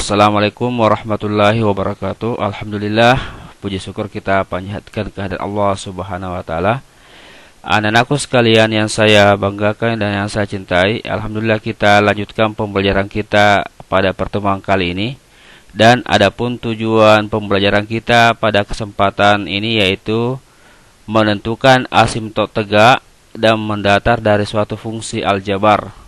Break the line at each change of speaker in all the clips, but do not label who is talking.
Assalamualaikum warahmatullahi wabarakatuh. Alhamdulillah, puji syukur kita panjatkan kehadirat Allah Subhanahu wa taala. Anak-anakku sekalian yang saya banggakan dan yang saya cintai, alhamdulillah kita lanjutkan pembelajaran kita pada pertemuan kali ini. Dan adapun tujuan pembelajaran kita pada kesempatan ini yaitu menentukan asimtot tegak dan mendatar dari suatu fungsi aljabar.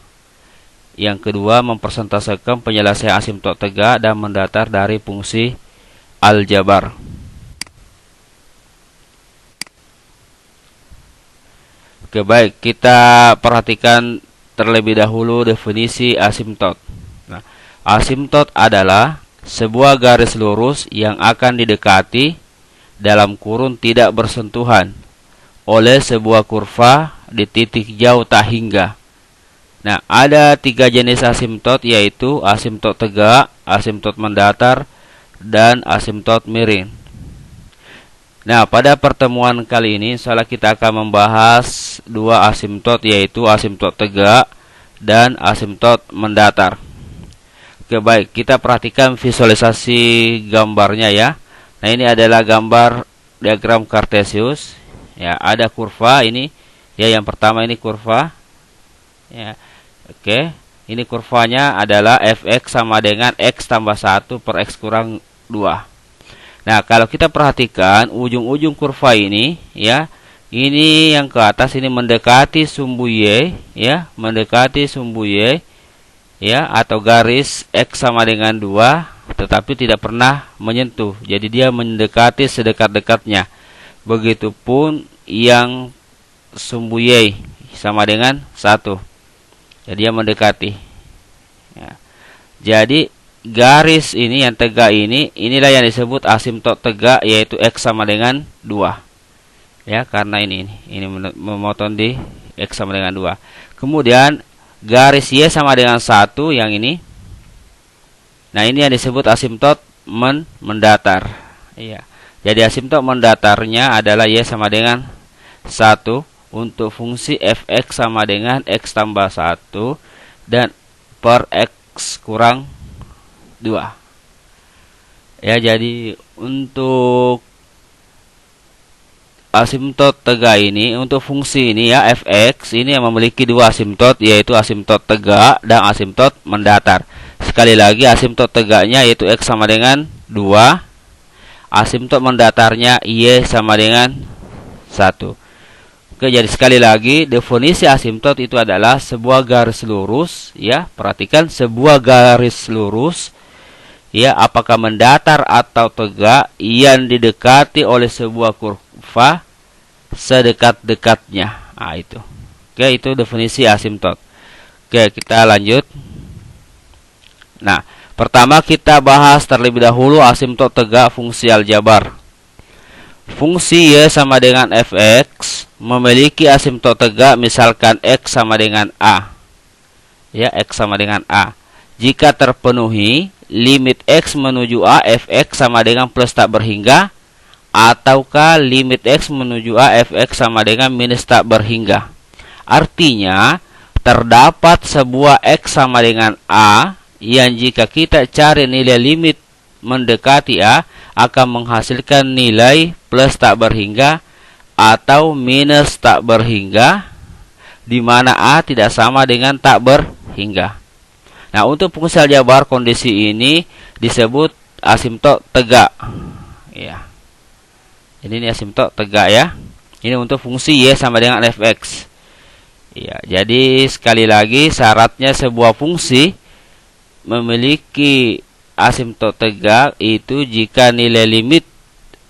Yang kedua, mempresentasekan penyelesaian asimtot tegak dan mendatar dari fungsi aljabar. Oke, baik, kita perhatikan terlebih dahulu definisi asimtot. Nah, asimtot adalah sebuah garis lurus yang akan didekati dalam kurun tidak bersentuhan oleh sebuah kurva di titik jauh tak hingga. Nah, ada 3 jenis asimtot, yaitu asimtot tegak, asimtot mendatar, dan asimtot miring. Nah, pada pertemuan kali ini, insyaallah kita akan membahas 2 asimtot, yaitu asimtot tegak dan asimtot mendatar. Oke, baik, kita perhatikan visualisasi gambarnya ya. Nah, ini adalah gambar diagram Cartesius. Ya, ada kurva ini. Ya, yang pertama ini kurva. Ya. Oke, ini kurvanya adalah fx sama dengan x tambah 1 per x kurang 2. Nah, kalau kita perhatikan ujung-ujung kurva ini, ya, ini yang ke atas ini mendekati sumbu y, ya, mendekati sumbu y, ya, atau garis x sama dengan 2, tetapi tidak pernah menyentuh. Jadi dia mendekati sedekat-dekatnya. Begitupun yang sumbu y sama dengan 1. Jadi dia mendekati. Ya. Jadi garis ini yang tegak ini, inilah yang disebut asimtot tegak, yaitu x sama dengan 2. Ya, karena ini memotong di x sama dengan 2. Kemudian garis y sama dengan 1 yang ini. Nah, ini yang disebut asimtot mendatar. Iya. Jadi asimtot mendatarnya adalah y sama dengan 1 untuk fungsi fx sama dengan x tambah 1 dan per x kurang 2. Ya, jadi untuk asimtot tegak ini, untuk fungsi ini ya, fx ini yang memiliki 2 asimtot, yaitu asimtot tegak dan asimtot mendatar. Sekali lagi, asimtot tegaknya yaitu x sama dengan 2, asimtot mendatarnya y sama dengan 1. Oke, jadi sekali lagi definisi asimtot itu adalah sebuah garis lurus, ya. Perhatikan, sebuah garis lurus, ya, apakah mendatar atau tegak yang didekati oleh sebuah kurva sedekat-dekatnya. Nah, itu. Oke, itu definisi asimtot. Oke, kita lanjut. Nah, pertama kita bahas terlebih dahulu asimtot tegak fungsi aljabar. Fungsi y sama dengan fx memiliki asimtot tegak, misalkan x sama dengan a. Ya, x sama dengan a. Jika terpenuhi limit x menuju a, fx sama dengan plus tak berhingga, ataukah limit x menuju a, fx sama dengan minus tak berhingga. Artinya, terdapat sebuah x sama dengan a yang jika kita cari nilai limit mendekati a akan menghasilkan nilai plus tak berhingga atau minus tak berhingga, di mana a tidak sama dengan tak berhingga. Nah, untuk fungsi aljabar kondisi ini disebut asimtot tegak. Ya. Ini asimtot tegak ya. Ini untuk fungsi y sama dengan fx. Ya, jadi sekali lagi syaratnya sebuah fungsi memiliki asimtot tegak itu jika nilai limit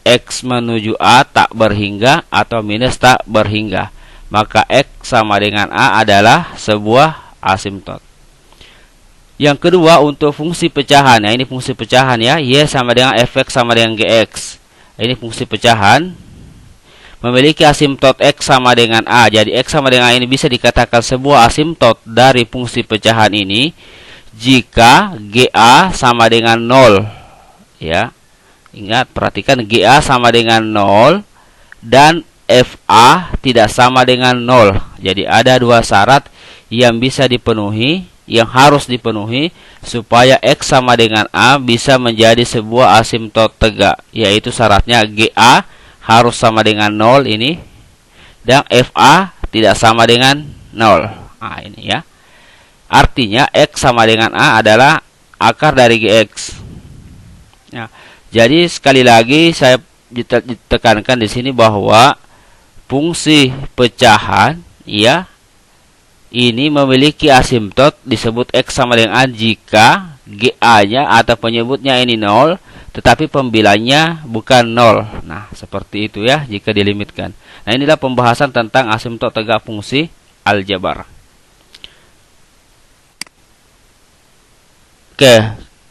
x menuju a tak berhingga atau minus tak berhingga. Maka x sama dengan a adalah sebuah asimtot. Yang kedua, untuk fungsi pecahan. Nah, ini fungsi pecahan ya. Y sama dengan fx sama dengan gx. Ini fungsi pecahan. Memiliki asimtot x sama dengan a. Jadi x sama dengan a ini bisa dikatakan sebuah asimtot dari fungsi pecahan ini jika GA sama dengan 0. Ya. Ingat, perhatikan, GA sama dengan 0 dan FA tidak sama dengan 0. Jadi ada 2 syarat yang bisa dipenuhi yang harus dipenuhi supaya X sama dengan A bisa menjadi sebuah asimtot tegak, yaitu syaratnya GA harus sama dengan 0 ini, dan FA tidak sama dengan 0. Nah, ini ya. Artinya X sama dengan A adalah akar dari GX. Nah, jadi sekali lagi saya ditekankan di sini bahwa fungsi pecahan ya ini memiliki asimtot disebut X sama dengan A jika GA-nya atau penyebutnya ini 0, tetapi pembilanya bukan 0. Nah, seperti itu ya jika dilimitkan. Nah, inilah pembahasan tentang asimtot tegak fungsi aljabar. Oke,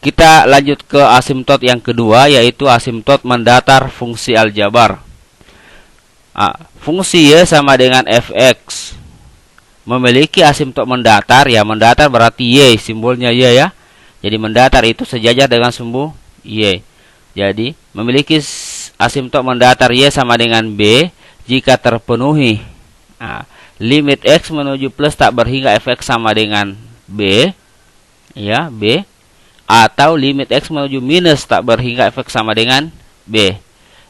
kita lanjut ke asimtot yang kedua, yaitu asimtot mendatar fungsi aljabar. Fungsi Y sama dengan fx memiliki asimtot mendatar, ya mendatar berarti Y, simbolnya Y ya. Jadi mendatar itu sejajar dengan sumbu Y. Jadi memiliki asimtot mendatar Y sama dengan B jika terpenuhi limit X menuju plus tak berhingga fx sama dengan B, ya B, atau limit X menuju minus tak berhingga fx sama dengan B,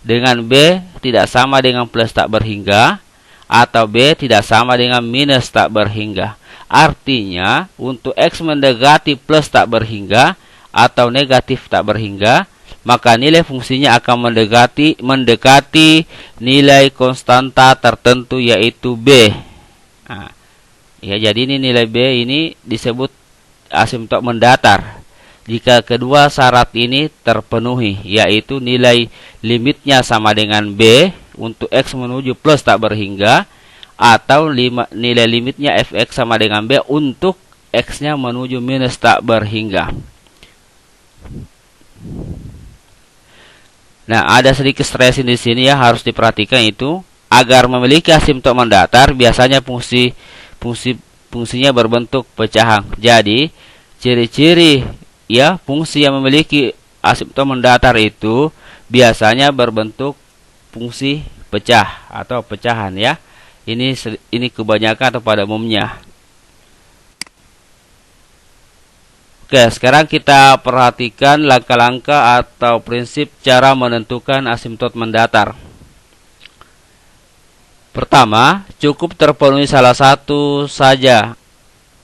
dengan B tidak sama dengan plus tak berhingga, atau B tidak sama dengan minus tak berhingga. Artinya untuk X mendekati plus tak berhingga atau negatif tak berhingga, maka nilai fungsinya akan mendekati nilai konstanta tertentu, yaitu B. Ya, jadi ini nilai B ini disebut asimtot mendatar jika kedua syarat ini terpenuhi, yaitu nilai limitnya sama dengan B untuk X menuju plus tak berhingga, atau nilai limitnya fx sama dengan B untuk X-nya menuju minus tak berhingga. Nah, ada sedikit stressing di sini ya, harus diperhatikan itu. Agar memiliki asimtot mendatar, biasanya fungsinya berbentuk pecahan. Jadi, ciri-ciri ya fungsi yang memiliki asimtot mendatar itu biasanya berbentuk fungsi pecah atau pecahan ya. Ini kebanyakan atau pada umumnya. Oke, sekarang kita perhatikan langkah-langkah atau prinsip cara menentukan asimtot mendatar. Pertama, cukup terpenuhi salah satu saja,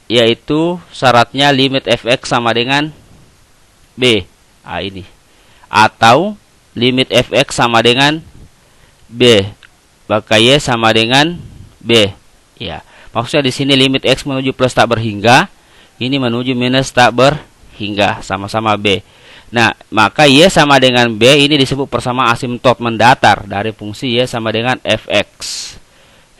yaitu syaratnya limit fx sama dengan B. Ini. Atau limit fx sama dengan B, maka Y sama dengan B. Ya, maksudnya di sini limit X menuju plus tak berhingga, ini menuju minus tak berhingga, sama-sama B. Nah, maka Y sama dengan B ini disebut persamaan asimtot mendatar dari fungsi Y sama dengan fx.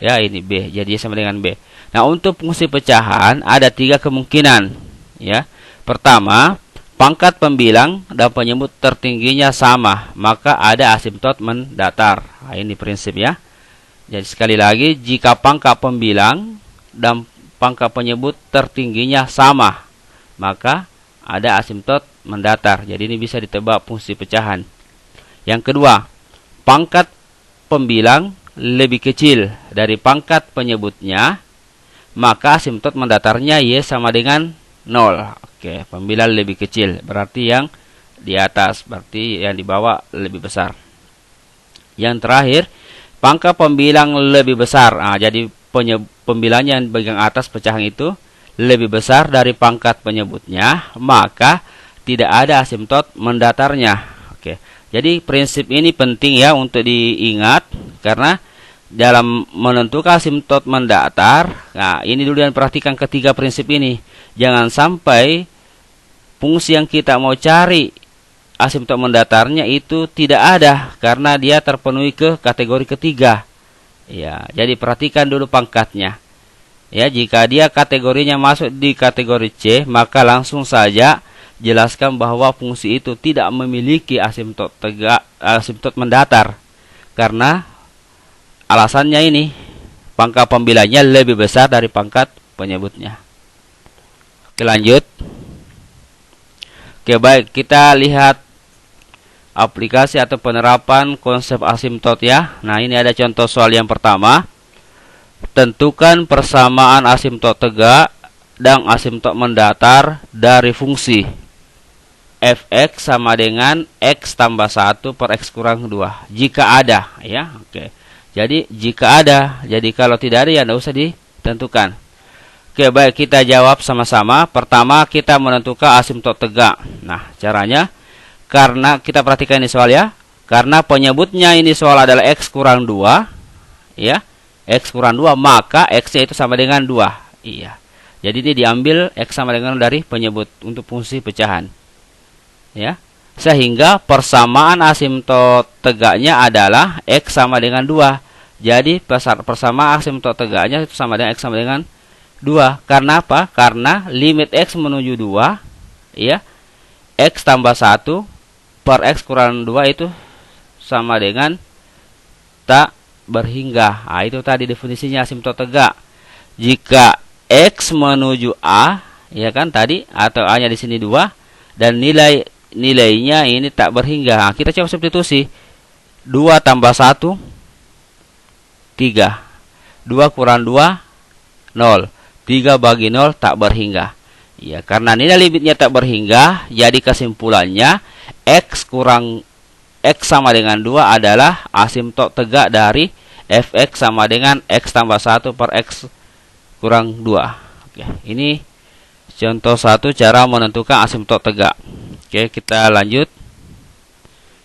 Ya, ini B, jadi Y sama dengan B. Nah, untuk fungsi pecahan ada 3 kemungkinan. Ya, pertama, pangkat pembilang dan penyebut tertingginya sama, maka ada asimtot mendatar. Nah, ini prinsip ya. Jadi sekali lagi, jika pangkat pembilang dan pangkat penyebut tertingginya sama, maka ada asimtot mendatar. Jadi ini bisa ditebak fungsi pecahan. Yang kedua, pangkat pembilang lebih kecil dari pangkat penyebutnya, maka asimtot mendatarnya Y sama dengan 0. Oke, pembilang lebih kecil berarti yang di atas, berarti yang di bawah lebih besar. Yang terakhir, pangkat pembilang lebih besar. Jadi pembilangnya yang bagian atas pecahan itu lebih besar dari pangkat penyebutnya, maka tidak ada asimtot mendatarnya. Oke. Jadi prinsip ini penting ya untuk diingat, karena dalam menentukan asimtot mendatar, nah ini dulu yang perhatikan ketiga prinsip ini. Jangan sampai fungsi yang kita mau cari asimtot mendatarnya itu tidak ada karena dia terpenuhi ke kategori ketiga. Ya, jadi perhatikan dulu pangkatnya. Ya, jika dia kategorinya masuk di kategori C, maka langsung saja jelaskan bahwa fungsi itu tidak memiliki asimtot mendatar. Karena alasannya ini, pangkat pembilangnya lebih besar dari pangkat penyebutnya. Oke, lanjut. Oke, baik, kita lihat aplikasi atau penerapan konsep asimtot ya. Nah, ini ada contoh soal yang pertama. Tentukan persamaan asimtot tegak dan asimtot mendatar dari fungsi fx sama dengan x tambah 1 per x kurang 2. Jika ada, ya. Oke. Jadi jika ada, jadi kalau tidak ada ya tidak usah ditentukan. Oke, baik, kita jawab sama-sama. Pertama, kita menentukan asimtot tegak. Nah, caranya karena kita perhatikan ini soal ya. Karena penyebutnya ini soal adalah x kurang 2, ya. X kurang 2, maka x-nya itu sama dengan 2. Iya. Jadi ini diambil x sama dengan dari penyebut untuk fungsi pecahan. Ya, sehingga persamaan asimtot tegaknya adalah x sama dengan 2. Jadi persamaan asimtot tegaknya itu sama dengan x sama dengan 2. Karena apa? Karena limit x menuju 2, ya, x tambah 1 per x kurang 2 itu sama dengan tak berhingga. Nah, itu tadi definisinya asimtot tegak. Jika x menuju a, ya kan tadi, atau a-nya di sini 2 dan nilainya ini tak berhingga. Nah, kita coba substitusi. 2 tambah 1 3. 2 kurang 2 0. 3 bagi 0 tak berhingga. Ya, karena nilai limitnya tak berhingga, jadi kesimpulannya x sama dengan 2 adalah asimtot tegak dari fx sama dengan x tambah 1 per x kurang 2. Oke, ini contoh 1 cara menentukan asimtot tegak. Oke, kita lanjut.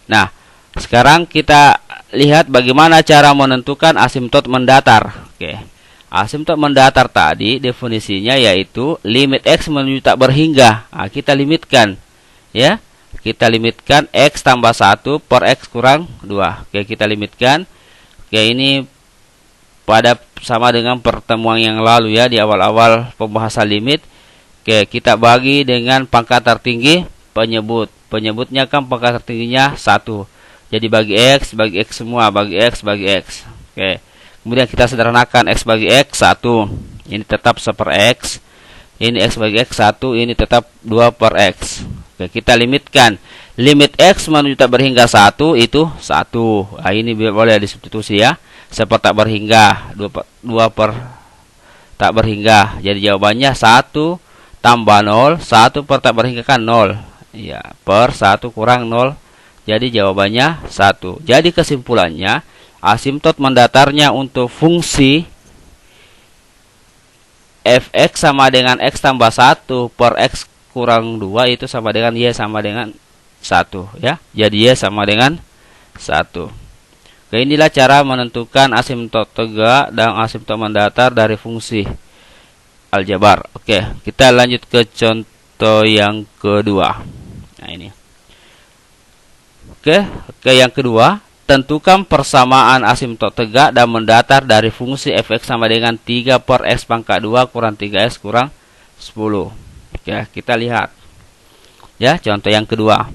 Nah, sekarang kita lihat bagaimana cara menentukan asimtot mendatar. Oke, asimtot mendatar tadi definisinya yaitu limit x menuju tak berhingga. Nah, kita limitkan, ya. Kita limitkan x tambah 1 per x kurang 2. Oke, kita limitkan. Oke, ini pada sama dengan pertemuan yang lalu ya, di awal-awal pembahasan limit. Oke, kita bagi dengan pangkat tertinggi penyebut. Penyebutnya kan pangkat tertingginya 1. Jadi bagi x semua, bagi x. Oke. Kemudian kita sederhanakan x bagi x 1. Ini tetap 1 per x. Ini x bagi x 1, ini tetap 2 per x. Oke, kita limitkan. Limit x menuju tak berhingga 1 itu 1. Nah, ini boleh disubstitusi ya. 1 tak berhingga, 2 per tak berhingga. Jadi jawabannya 1 tambah 0, 1 per tak berhingga kan 0. Ya, per 1 kurang 0. Jadi jawabannya 1. Jadi kesimpulannya, asimtot mendatarnya untuk fungsi fx sama dengan x tambah 1 per x kurang 2 itu sama dengan y sama dengan 1, ya. Jadi y sama dengan 1. Oke, inilah cara menentukan asimtot tegak dan asimtot mendatar dari fungsi aljabar. Oke, kita lanjut ke contoh yang kedua. Nah, ini. Oke, yang kedua, tentukan persamaan asimtot tegak dan mendatar dari fungsi fx sama dengan 3 per x pangkat 2 kurang 3x kurang 10. Oke, kita lihat. Ya, contoh yang kedua.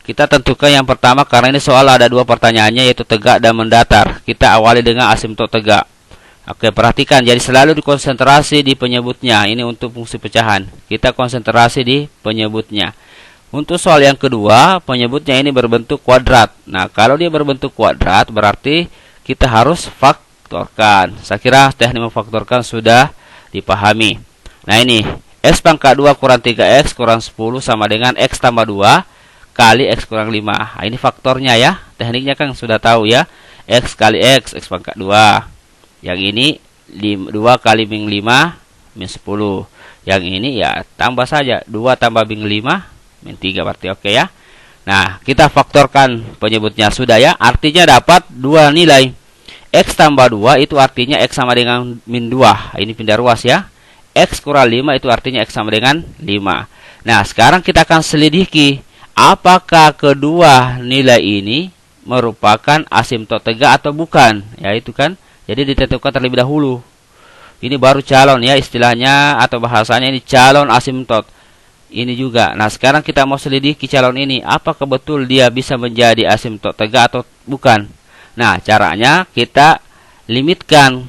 Kita tentukan yang pertama karena ini soal ada 2 pertanyaannya yaitu tegak dan mendatar. Kita awali dengan asimtot tegak. Oke, perhatikan. Jadi selalu dikonsentrasi di penyebutnya. Ini untuk fungsi pecahan. Kita konsentrasi di penyebutnya. Untuk soal yang kedua, penyebutnya ini berbentuk kuadrat. Nah, kalau dia berbentuk kuadrat, berarti kita harus faktorkan. Saya kira teknik memfaktorkan sudah dipahami. Nah, ini x pangkat 2 kurang 3x kurang 10 sama dengan x tambah 2 kali x kurang 5. Nah, ini faktornya ya. Tekniknya kan sudah tahu ya. X kali x pangkat 2. Yang ini 2 kali min 5 min 10. Yang ini ya tambah saja 2 tambah min 5 min 3 berarti oke ya. Nah, kita faktorkan penyebutnya sudah ya. Artinya dapat 2 nilai. X tambah 2 itu artinya x sama dengan min 2. Ini pindah ruas ya. X kurang 5 itu artinya x sama dengan 5. Nah, sekarang kita akan selidiki apakah kedua nilai ini merupakan asimtot tegak atau bukan. Ya, itu kan. Jadi ditentukan terlebih dahulu. Ini baru calon ya istilahnya atau bahasanya ini calon asimtot. Ini juga. Nah, sekarang kita mau selidiki calon ini. Apakah betul dia bisa menjadi asimtot tegak atau bukan? Nah, caranya kita limitkan.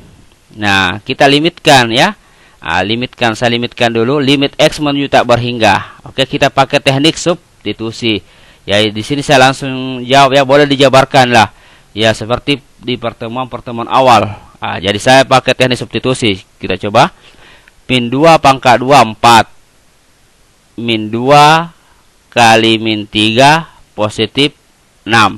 Nah, kita limitkan ya. Saya limitkan dulu. Limit x menuju tak berhingga. Oke, kita pakai teknik substitusi. Ya, di sini saya langsung jawab ya. Boleh dijabarkan lah. Ya, seperti di pertemuan awal. Jadi saya pakai teknik substitusi. Kita coba. Min 2 pangkat 2 4. Min 2 kali min 3 positif 6.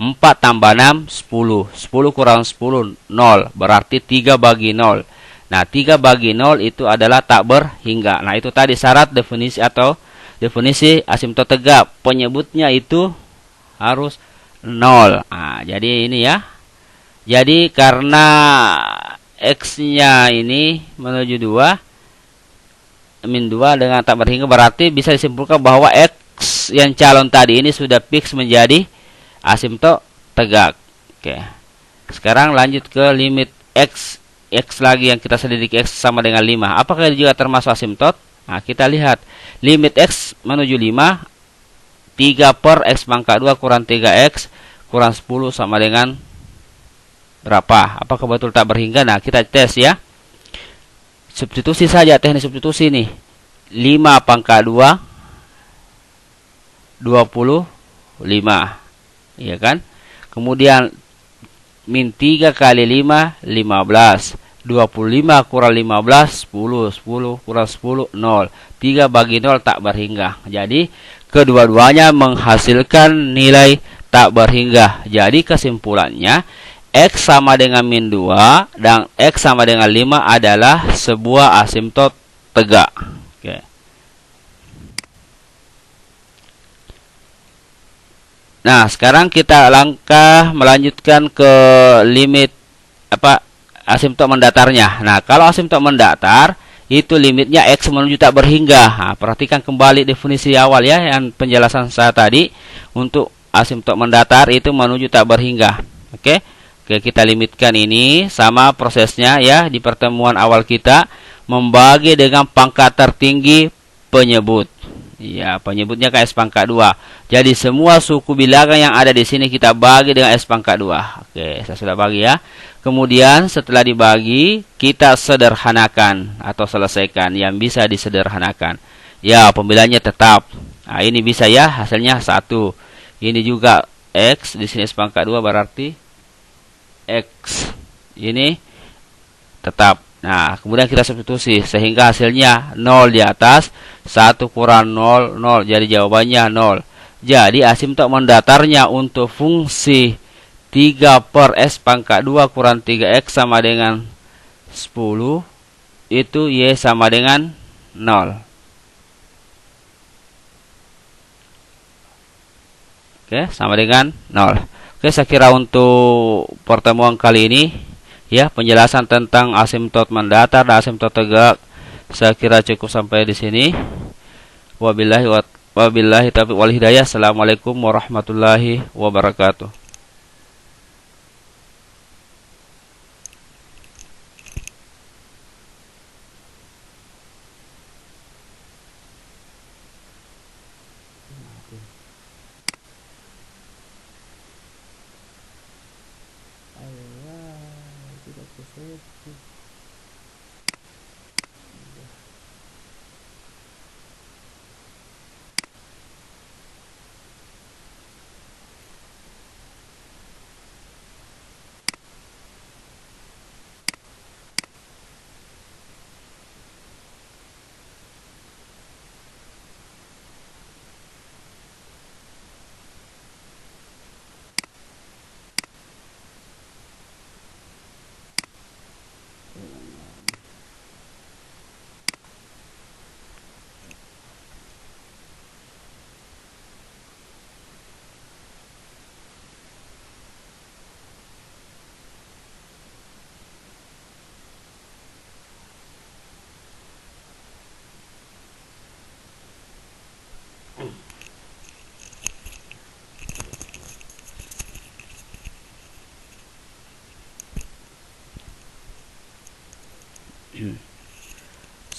4 tambah 6 10. 10 kurang 10 0. Berarti 3 bagi 0. Nah, 3 bagi 0 itu adalah tak berhingga. Nah, itu tadi syarat definisi atau definisi asimtot tegak. Penyebutnya itu harus 0. Nah, jadi ini ya. Jadi karena X-nya ini menuju 2, min 2 dengan tak berhingga, berarti bisa disimpulkan bahwa X yang calon tadi ini sudah fix menjadi asimtot tegak. Oke. Sekarang lanjut ke limit X. X lagi yang kita selidiki, X sama dengan 5. Apakah ini juga termasuk asimtot? Nah, kita lihat. Limit X menuju 5. 3 per X pangkat 2 kurang 3X kurang 10 sama dengan berapa? Apakah betul tak berhingga? Nah, kita tes ya. Substitusi saja, teknik substitusi nih. 5 pangkat 2 25. Iya kan? Kemudian min 3 kali 5 15. 25 kurang 15 10. 10 kurang 10 0. 3 bagi 0 tak berhingga. Jadi kedua-duanya menghasilkan nilai tak berhingga. Jadi kesimpulannya X sama dengan min 2 dan X sama dengan 5 adalah sebuah asimtot tegak. Oke. Nah, sekarang kita melanjutkan ke limit asimtot mendatarnya. Nah, kalau asimtot mendatar itu limitnya X menuju tak berhingga. Nah, perhatikan kembali definisi awal ya, yang penjelasan saya tadi. Untuk asimtot mendatar itu menuju tak berhingga. Oke. Oke, kita limitkan ini sama prosesnya ya. Di pertemuan awal kita membagi dengan pangkat tertinggi penyebut. Ya, penyebutnya ke S pangkat 2. Jadi semua suku bilangan yang ada di sini kita bagi dengan S pangkat 2. Oke, saya sudah bagi ya. Kemudian setelah dibagi, kita sederhanakan atau selesaikan yang bisa disederhanakan. Ya, pembilangnya tetap. Nah, ini bisa ya, hasilnya 1. Ini juga X, di sini S pangkat 2 berarti X ini tetap. Nah, kemudian kita substitusi sehingga hasilnya 0 di atas, 1 kurang 0 0. Jadi jawabannya 0. Jadi asimtot mendatarnya untuk fungsi 3 per S pangkat 2 kurang 3X sama dengan 10 itu Y sama dengan 0. Oke, sama dengan 0. Oke, saya kira untuk pertemuan kali ini ya, penjelasan tentang asimtot mendatar dan asimtot tegak saya kira cukup sampai di sini. Wabillahi taufiq wal hidayah. Assalamualaikum warahmatullahi wabarakatuh.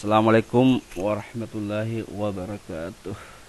Assalamualaikum warahmatullahi wabarakatuh.